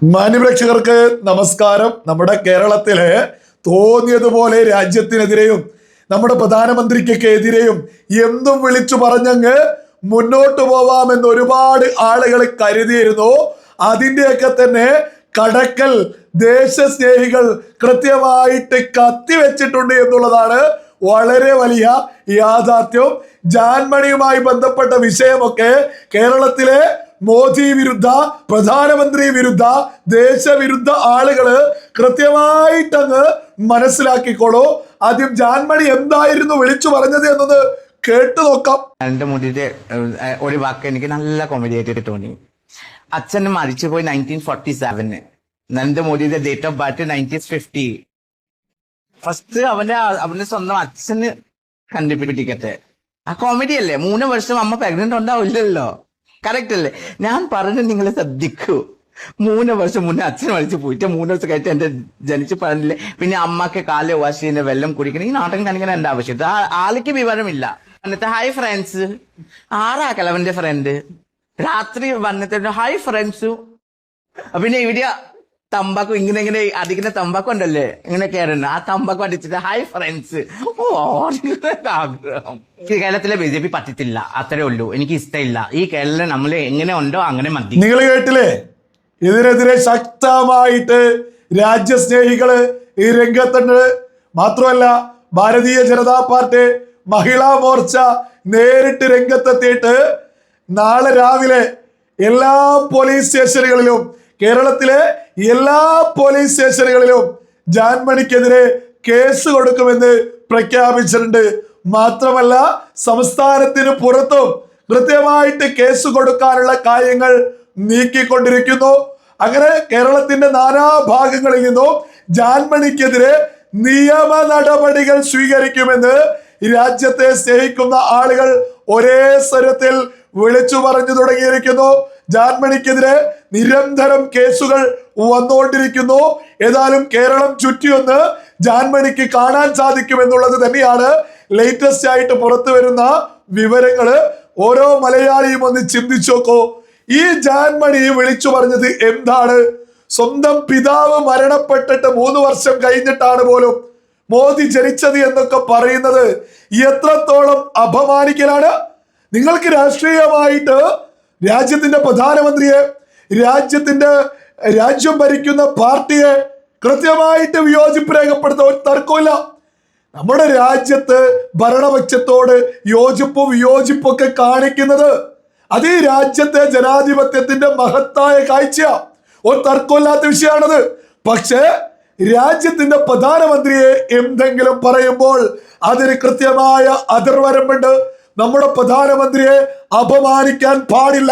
മാന്യപ്രേക്ഷകർക്ക് നമസ്കാരം. നമ്മുടെ കേരളത്തിലെ തോന്നിയതുപോലെ രാജ്യത്തിനെതിരെയും നമ്മുടെ പ്രധാനമന്ത്രിക്കൊക്കെ എതിരെയും എന്തും വിളിച്ചു പറഞ്ഞങ്ങ് മുന്നോട്ട് പോവാമെന്ന് ഒരുപാട് ആളുകൾ കരുതിയിരുന്നു. അതിൻ്റെയൊക്കെ തന്നെ കടക്കൽ ദേശസ്നേഹികൾ കൃത്യമായിട്ട് കത്തിവെച്ചിട്ടുണ്ട് എന്നുള്ളതാണ് വളരെ വലിയ യാഥാർത്ഥ്യം. ജാൻമണിയുമായി ബന്ധപ്പെട്ട വിഷയമൊക്കെ കേരളത്തിലെ മോദി വിരുദ്ധ, പ്രധാനമന്ത്രി വിരുദ്ധ, ദേശവിരുദ്ധ ആളുകള് കൃത്യമായിട്ടങ്ങ് മനസ്സിലാക്കിക്കോളൂ. ആദ്യം ജാൻമണി എന്തായിരുന്നു വിളിച്ചു പറഞ്ഞത് എന്നത് കേട്ടു നോക്കാം. നരേന്ദ്രമോദിയുടെ ഒരു വാക്ക് എനിക്ക് നല്ല കോമഡി ആയിട്ട് തോന്നി. അച്ഛന് മരിച്ചുപോയി 1947. നരേന്ദ്രമോദിയുടെ ഡേറ്റ് ഓഫ് ബർത്ത് 1950. ഫസ്റ്റ് അവന്റെ സ്വന്തം അച്ഛന് കണ്ടുപിടിക്കട്ടെ. ആ കോമഡി അല്ലേ? 3 വർഷം അമ്മ പ്രഗ്നന്റ് ഉണ്ടാവില്ലല്ലോ. കറക്റ്റ് അല്ലേ? ഞാൻ പറഞ്ഞു, നിങ്ങൾ ശ്രദ്ധിക്കൂ. 3 വർഷം മുന്നേ അച്ഛൻ മരിച്ചു പോയിട്ട് 3 ദിവസം കഴിഞ്ഞിട്ട് എന്റെ ജനിച്ചു പറഞ്ഞില്ലേ. പിന്നെ അമ്മക്ക് കാല് വാശിന്റെ വെള്ളം കുടിക്കണം. ഈ നാട്ടം കാണിക്കാൻ എന്റെ ആവശ്യം. ആൾക്ക് വിവരമില്ല. എന്നിട്ട് ഹായ് ഫ്രണ്ട്സ്, ആരാ കിളവന്റെ ഫ്രണ്ട്? രാത്രി വന്നിട്ട് ഹായ് ഫ്രണ്ട്സ്. പിന്നെ ഇവിടെ തമ്പാക്കു ഇങ്ങനെ അടിക്കുന്ന തമ്പാക്കു ഉണ്ടല്ലേ, ഇങ്ങനെ കയറുന്ന ആ തമ്പാക്കു അടിച്ചിട്ട് ഹായ് ഫ്രണ്ട്സ്. ആഗ്രഹം. കേരളത്തിലെ BJP പറ്റത്തില്ല, അത്രേ ഉള്ളൂ. എനിക്ക് ഇഷ്ടമില്ല. ഈ കേരളം നമ്മൾ എങ്ങനെ ഉണ്ടോ അങ്ങനെ മതി. നിങ്ങൾ കേട്ടില്ലേ? ഇതിനെതിരെ ശക്തമായിട്ട് രാജ്യസ്നേഹികള് ഈ രംഗത്തുണ്ട്. മാത്രമല്ല ഭാരതീയ ജനതാ പാർട്ടി മഹിളാ മോർച്ച നേരിട്ട് രംഗത്തെത്തിയിട്ട് നാളെ രാവിലെ എല്ലാ പോലീസ് സ്റ്റേഷനുകളിലും, കേരളത്തിലെ എല്ലാ പോലീസ് സ്റ്റേഷനുകളിലും ജാൻമണിക്കെതിരെ കേസ് കൊടുക്കുമെന്ന് പ്രഖ്യാപിച്ചിട്ടുണ്ട്. മാത്രമല്ല സംസ്ഥാനത്തിന് പുറത്തും കൃത്യമായിട്ട് കേസ് കൊടുക്കാനുള്ള കാര്യങ്ങൾ നീക്കിക്കൊണ്ടിരിക്കുന്നു. അങ്ങനെ കേരളത്തിന്റെ നാനാഭാഗങ്ങളിൽ നിന്നും ജാൻമണിക്കെതിരെ നിയമ നടപടികൾ സ്വീകരിക്കുമെന്ന് രാജ്യത്തെ സ്നേഹിക്കുന്ന ആളുകൾ ഒരേ സ്വരത്തിൽ വിളിച്ചു പറഞ്ഞു തുടങ്ങിയിരിക്കുന്നു. ജാൻമണിക്കെതിരെ നിരന്തരം കേസുകൾ വന്നുകൊണ്ടിരിക്കുന്നു. ഏതായാലും കേരളം ചുറ്റിയൊന്ന് ജാൻമണിക്ക് കാണാൻ സാധിക്കുമെന്നുള്ളത് തന്നെയാണ് ലേറ്റസ്റ്റ് ആയിട്ട് പുറത്തു വരുന്ന വിവരങ്ങള്. ഓരോ മലയാളിയും ഒന്ന് ചിന്തിച്ചു നോക്കൂ. ഈ ജാൻമണി വിളിച്ചു പറഞ്ഞത് എന്താണ്? സ്വന്തം പിതാവ് മരണപ്പെട്ടിട്ട് 3 വർഷം കഴിഞ്ഞിട്ടാണ് പോലും മോദി ജനിച്ചത് എന്നൊക്കെ പറയുന്നത് എത്രത്തോളം അപമാനിക്കലാണ്. നിങ്ങൾക്ക് രാഷ്ട്രീയമായിട്ട് രാജ്യത്തിന്റെ പ്രധാനമന്ത്രിയെ, രാജ്യം ഭരിക്കുന്ന പാർട്ടിയെ കൃത്യമായിട്ട് വിയോജിപ്പ് രേഖപ്പെടുത്താൻ ഒരു തർക്കമില്ല. നമ്മുടെ രാജ്യത്ത് ഭരണപക്ഷത്തോട് യോജിപ്പും വിയോജിപ്പൊക്കെ കാണിക്കുന്നത് അത് ഈ രാജ്യത്തെ ജനാധിപത്യത്തിന്റെ മഹത്തായ കാഴ്ച, ഒരു തർക്കമില്ലാത്ത വിഷയമാണത്. പക്ഷേ രാജ്യത്തിന്റെ പ്രധാനമന്ത്രിയെ എന്തെങ്കിലും പറയുമ്പോൾ അതിന് കൃത്യമായ അതിർവരമ്പുണ്ട്. നമ്മുടെ പ്രധാനമന്ത്രിയെ അപമാനിക്കാൻ പാടില്ല.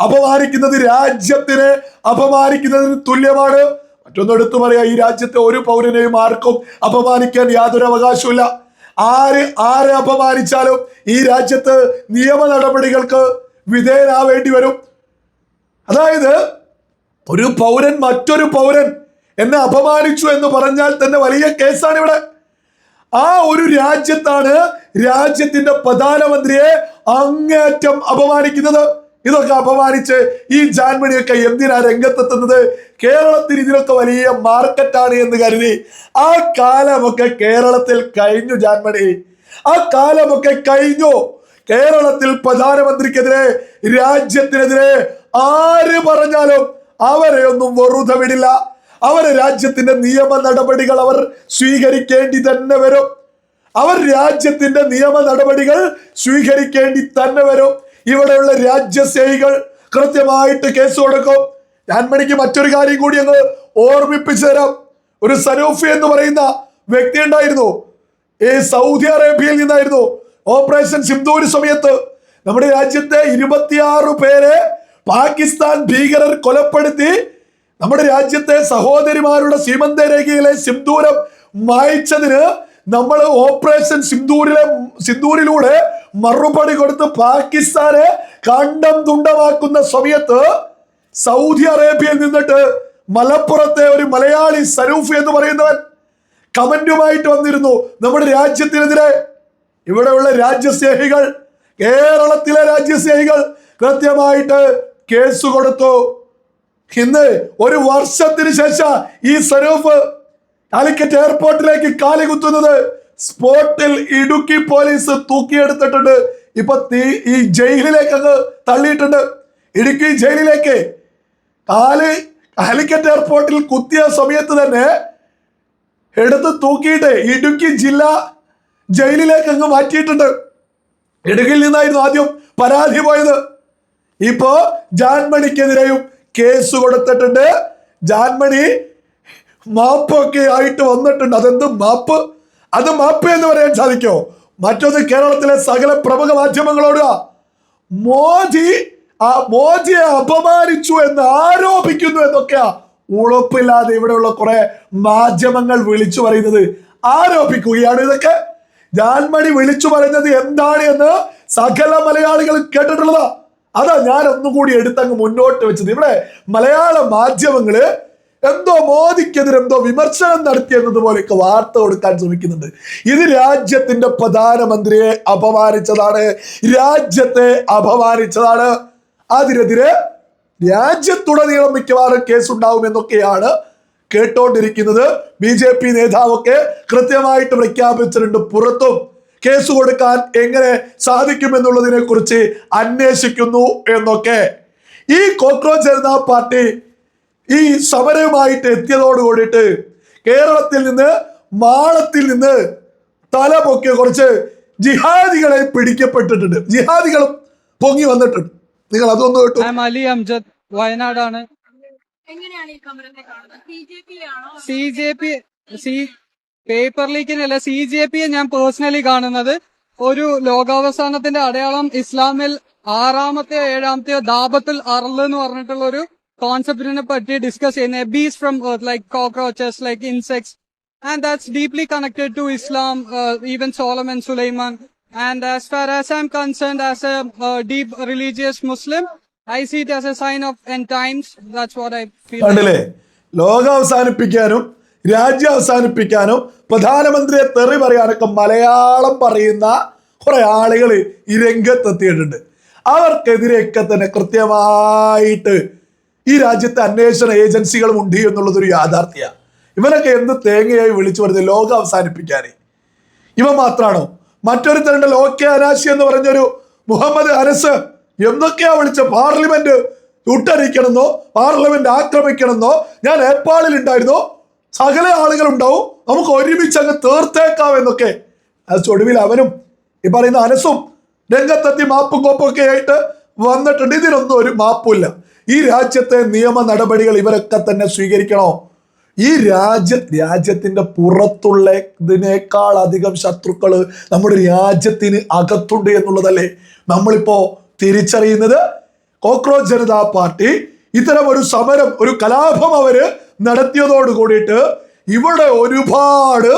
അപമാനിക്കുന്നത് രാജ്യത്തിനെ അപമാനിക്കുന്നതിന് തുല്യമാണ്. മറ്റൊന്നും എടുത്തു പറയാ, ഈ രാജ്യത്തെ ഒരു പൗരനെയും ആർക്കും അപമാനിക്കാൻ യാതൊരു അവകാശമില്ല. ആരെ അപമാനിച്ചാലും ഈ രാജ്യത്ത് നിയമ നടപടികൾക്ക് വിധേയനാവേണ്ടി വരും. അതായത് ഒരു പൗരൻ മറ്റൊരു പൗരൻ എന്നെ അപമാനിച്ചു എന്ന് പറഞ്ഞാൽ തന്നെ വലിയ കേസാണ് ഇവിടെ. ആ ഒരു രാജ്യത്താണ് രാജ്യത്തിന്റെ പ്രധാനമന്ത്രിയെ അങ്ങേയറ്റം അപമാനിക്കുന്നത്. ഇതൊക്കെ അപമാനിച്ച് ഈ ജാൻമണിയൊക്കെ എന്തിനാ രംഗത്തെത്തുന്നത്? കേരളത്തിൽ ഇതിനൊക്കെ വലിയ മാർക്കറ്റാണ് എന്ന് കരുതി ആ കാലമൊക്കെ കേരളത്തിൽ കഴിഞ്ഞു. ജാൻമണി, ആ കാലമൊക്കെ കഴിഞ്ഞു. കേരളത്തിൽ പ്രധാനമന്ത്രിക്കെതിരെ, രാജ്യത്തിനെതിരെ ആര് പറഞ്ഞാലും അവരെ ഒന്നും വെറുതെ വിടില്ല. അവരെ രാജ്യത്തിന്റെ നിയമ നടപടികൾ അവർ സ്വീകരിക്കേണ്ടി തന്നെ വരും. അവർ രാജ്യത്തിന്റെ നിയമ നടപടികൾ സ്വീകരിക്കേണ്ടി തന്നെ വരും. ഇവിടെയുള്ള രാജ്യസ്നേഹികൾ കൃത്യമായിട്ട് കേസ് കൊടുക്കും. ജാൻമണിക്ക് മറ്റൊരു കാര്യം കൂടി അങ്ങ് ഓർമ്മിപ്പിച്ചു തരാം. ഒരു സനൂഫി എന്ന് പറയുന്ന വ്യക്തി ഉണ്ടായിരുന്നു. ഈ സൗദി അറേബ്യയിൽ നിന്നായിരുന്നു. ഓപ്പറേഷൻ സിന്ദൂർ സമയത്ത് നമ്മുടെ രാജ്യത്തെ 26 പേരെ പാകിസ്ഥാൻ ഭീകരർ കൊലപ്പെടുത്തി നമ്മുടെ രാജ്യത്തെ സഹോദരിമാരുടെ സീമന്തരേഖയിലെ സിന്ദൂരം മായ്ച്ചതിന് നമ്മൾ ഓപ്പറേഷൻ സിന്ദൂരിലൂടെ മറുപടി കൊടുത്ത് പാകിസ്ഥാനെ കണ്ടം തുണ്ടമാക്കുന്ന സമയത്ത് സൗദി അറേബ്യയിൽ നിന്നിട്ട് മലപ്പുറത്തെ ഒരു മലയാളി സനൂഫ് എന്ന് പറയുന്നവൻ കമന്റുമായിട്ട് വന്നിരുന്നു നമ്മുടെ രാജ്യത്തിനെതിരെ. ഇവിടെയുള്ള രാജ്യസ്നേഹികൾ, കേരളത്തിലെ രാജ്യസ്നേഹികൾ കൃത്യമായിട്ട് കേസ് കൊടുത്തു. ഇന്ന് ഒരു വർഷത്തിന് ശേഷം ഈ സ്വരൂപ് കാലിക്കറ്റ് എയർപോർട്ടിലേക്ക് കാലി കുത്തുന്നത്. സ്പോട്ടിൽ ഇടുക്കി പോലീസ് തൂക്കിയെടുത്തിട്ടുണ്ട്. ഇപ്പൊ ഈ ജയിലിലേക്ക് അങ്ങ് തള്ളിയിട്ടുണ്ട്. ഇടുക്കി ജയിലിലേക്ക് കാലിക്കറ്റ് എയർപോർട്ടിൽ കുത്തിയ സമയത്ത് തന്നെ എടുത്ത് തൂക്കിയിട്ട് ഇടുക്കി ജില്ലാ ജയിലിലേക്ക് അങ്ങ് മാറ്റിയിട്ടുണ്ട്. ഇടുക്കിയിൽ നിന്നായിരുന്നു ആദ്യം പരാതി പോയത്. ഇപ്പോ ജാൻമണിക്കെതിരെയും കേസ് കൊടുത്തിട്ടുണ്ട്. ജാൻമണി മാപ്പൊക്കെ ആയിട്ട് വന്നിട്ടുണ്ട്. അതെന്ത് മാപ്പ്? അത് മാപ്പ് എന്ന് പറയാൻ സാധിക്കോ? മറ്റൊന്ന് കേരളത്തിലെ സകല പ്രമുഖ മാധ്യമങ്ങളോട് മോദിയെ അപമാനിച്ചു എന്ന് ആരോപിക്കുന്നു എന്നൊക്കെയാ ഉറപ്പില്ലാതെ ഇവിടെയുള്ള കുറെ മാധ്യമങ്ങൾ വിളിച്ചു പറയുന്നത്. ആരോപിക്കുകയാണ് ഇതൊക്കെ. ജാൻമണി വിളിച്ചു പറയുന്നത് എന്താണ് എന്ന് സകല മലയാളികൾ കേട്ടിട്ടുള്ളതാ. അതാ ഞാൻ ഒന്നുകൂടി എടുത്തങ്ങ് മുന്നോട്ട് വെച്ചത്. ഇവിടെ മലയാള മാധ്യമങ്ങള് എന്തോ മോദിക്കെതിരെ എന്തോ വിമർശനം നടത്തി എന്നതുപോലെയൊക്കെ വാർത്ത കൊടുക്കാൻ ശ്രമിക്കുന്നുണ്ട്. ഇത് രാജ്യത്തിന്റെ പ്രധാനമന്ത്രിയെ അപമാനിച്ചതാണ്, രാജ്യത്തെ അപമാനിച്ചതാണ്. അതിനെതിരെ രാജ്യത്തുടനീളം മിക്കവാറും കേസുണ്ടാവും എന്നൊക്കെയാണ് കേട്ടോണ്ടിരിക്കുന്നത്. BJP നേതാവൊക്കെ കൃത്യമായിട്ട് പ്രഖ്യാപിച്ചിട്ടുണ്ട്. പുറത്തും കേസ് കൊടുക്കാൻ എങ്ങനെ സാധിക്കും എന്നുള്ളതിനെ കുറിച്ച് അന്വേഷിക്കുന്നു എന്നൊക്കെ. ഈ കോക്രോച്ച് ജനതാ പാർട്ടി ഈ സമരവുമായിട്ട് എത്തിയതോട് കൂടിയിട്ട് കേരളത്തിൽ നിന്ന് മാളത്തിൽ നിന്ന് തല പൊക്കിയ കുറച്ച് ജിഹാദികളെ പിടിക്കപ്പെട്ടിട്ടുണ്ട്. ജിഹാദികളും പൊങ്ങി വന്നിട്ടുണ്ട്. നിങ്ങൾ അതൊന്നും കേട്ടു? അലി അംജദ്, വയനാടാണ്. പേപ്പർ ലീക്കിനല്ല, CJP ഞാൻ പേഴ്സണലി കാണുന്നത് ഒരു ലോകാവസാനത്തിന്റെ അടയാളം ഇസ്ലാമിൽ 6-ാമത്തെയോ 7-ാമത്തെയോ ദാബത്തുൽ അർള് എന്ന് പറഞ്ഞിട്ടുള്ള ഒരു കോൺസെപ്റ്റിനെ പറ്റി ഡിസ്കസ് ചെയ്യുന്നത്. Bees from earth like cockroaches, like insects, and that's deeply connected to Islam, even Solomon Sulaiman. And as far as I'm concerned, as a deep religious Muslim, I see it as a sign of end times. That's what I feel. കണ്ടില്ലേ, ലോകം അവസാനിപ്പിക്കാനും രാജ്യം അവസാനിപ്പിക്കാനും പ്രധാനമന്ത്രിയെ തെറി പറയാനൊക്കെ മലയാളം പറയുന്ന കുറെ ആളുകൾ ഈ രംഗത്തെത്തിയിട്ടുണ്ട്. അവർക്കെതിരെയൊക്കെ തന്നെ കൃത്യമായിട്ട് ഈ രാജ്യത്തെ അന്വേഷണ ഏജൻസികളും ഉണ്ട് എന്നുള്ളതൊരു യാഥാർത്ഥ്യമാണ്. ഇവനൊക്കെ എന്ത് തേങ്ങയായി വിളിച്ചു വരുന്നത് ലോകം അവസാനിപ്പിക്കാനേ. ഇവ മാത്രമാണോ? മറ്റൊരു തരണ്ട ലോക്കെ അനാശി എന്ന് പറഞ്ഞൊരു മുഹമ്മദ് അനസ് എന്തൊക്കെയാ വിളിച്ച പാർലമെന്റ് ചുട്ടരിക്കണമെന്നോ പാർലമെന്റ് ആക്രമിക്കണമെന്നോ, ഞാൻ നേപ്പാളിൽ ഉണ്ടായിരുന്നോ, സകല ആളുകളുണ്ടാവും, നമുക്ക് ഒരുമിച്ച് അങ്ങ് തീർത്തേക്കാം എന്നൊക്കെ. അത് ഒടുവിൽ അവനും ഈ പറയുന്ന അനസും രംഗത്തെത്തി മാപ്പും കോപ്പൊക്കെ ആയിട്ട് വന്നിട്ടുണ്ട്. ഇതിനൊന്നും ഒരു മാപ്പില്ല. ഈ രാജ്യത്തെ നിയമ നടപടികൾ ഇവരൊക്കെ തന്നെ സ്വീകരിക്കണോ? ഈ രാജ്യത്തിന്റെ പുറത്തുള്ള ഇതിനേക്കാൾ അധികം ശത്രുക്കള് നമ്മുടെ രാജ്യത്തിന് അകത്തുണ്ട് എന്നുള്ളതല്ലേ നമ്മളിപ്പോ തിരിച്ചറിയുന്നത്. കോക്രോച്ച് ജനതാ പാർട്ടി ഇത്തരം ഒരു സമരം, ഒരു കലാപം അവര് നടത്തിയതോട് കൂടിയിട്ട് ഇവിടെ ഒരുപാട്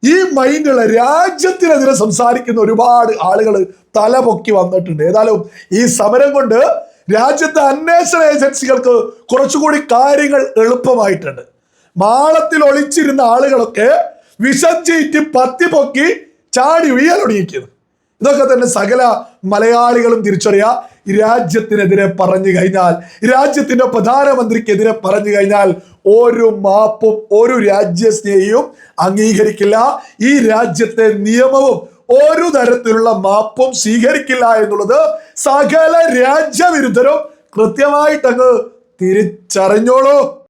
ഈ മൈൻഡുള്ള രാജ്യത്തിനെതിരെ സംസാരിക്കുന്ന ഒരുപാട് ആളുകൾ തലപൊക്കി വന്നിട്ടുണ്ട്. ഏതായാലും ഈ സമരം കൊണ്ട് രാജ്യത്തെ അന്വേഷണ ഏജൻസികൾക്ക് കുറച്ചുകൂടി കാര്യങ്ങൾ എളുപ്പമായിട്ടുണ്ട്. മാളത്തിൽ ഒളിച്ചിരുന്ന ആളുകളൊക്കെ വിസർജിച്ച് പത്തി പൊക്കി ചാടി വീഴലൊടിയിക്കുന്നു. ഇതൊക്കെ തന്നെ സകല മലയാളികളും തിരിച്ചറിയാം. രാജ്യത്തിനെതിരെ പറഞ്ഞു കഴിഞ്ഞാൽ, രാജ്യത്തിന്റെ പ്രധാനമന്ത്രിക്കെതിരെ പറഞ്ഞു കഴിഞ്ഞാൽ ഒരു മാപ്പും ഒരു രാജ്യസ്നേഹിയും അംഗീകരിക്കില്ല. ഈ രാജ്യത്തെ നിയമവും ഒരു തരത്തിലുള്ള മാപ്പും സ്വീകരിക്കില്ല എന്നുള്ളത് സകല രാജ്യവിരുദ്ധരും കൃത്യമായിട്ടങ്ങ് തിരിച്ചറിഞ്ഞോളൂ.